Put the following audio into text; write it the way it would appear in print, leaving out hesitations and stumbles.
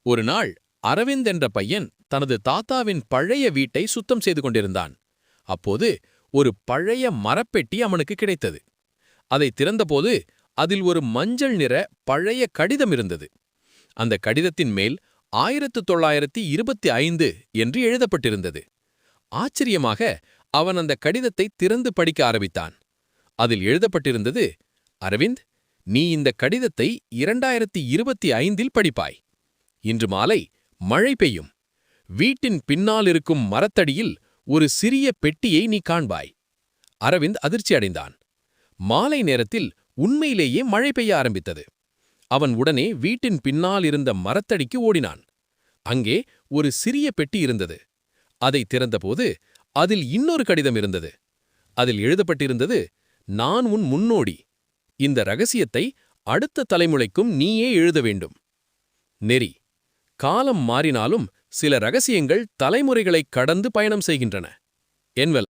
ஒரு நாள் அரவிந்த் என்ற பையன் தனது தாத்தாவின் பழைய வீட்டை சுத்தம் செய்து கொண்டிருந்தான். அப்போது ஒரு பழைய மரப்பெட்டி அவனுக்கு கிடைத்தது. அதை திறந்தபோது அதில் ஒரு மஞ்சள் நிற பழைய கடிதம் இருந்தது. அந்த கடிதத்தின் மேல் 1925 என்று எழுதப்பட்டிருந்தது. ஆச்சரியமாக அவன் அந்த கடிதத்தை திறந்து படிக்க ஆரம்பித்தான். அதில் எழுதப்பட்டிருந்தது, அரவிந்த், நீ இந்த கடிதத்தை 2025இல் படிப்பாய். இன்று மாலை மழை பெய்யும். வீட்டின் பின்னால் இருக்கும் மரத்தடியில் ஒரு சிறிய பெட்டியை நீ காண்பாய். அரவிந்த் அதிர்ச்சி அடைந்தான். மாலை நேரத்தில் உண்மையிலேயே மழை பெய்ய ஆரம்பித்தது. அவன் உடனே வீட்டின் பின்னால் இருந்த மரத்தடிக்கு ஓடினான். அங்கே ஒரு சிறிய பெட்டி இருந்தது. அதை திறந்தபோது அதில் இன்னொரு கடிதம் இருந்தது. அதில் எழுதப்பட்டிருந்தது, நான் உன் முன்னோடி. இந்த ரகசியத்தை அடுத்த தலைமுறைக்கும் நீயே எழுத வேண்டும். நெறி. காலம் மாறினாலும் சில ரகசியங்கள் தலைமுறைகளைக் கடந்து பயணம் செய்கின்றன. என்வெல்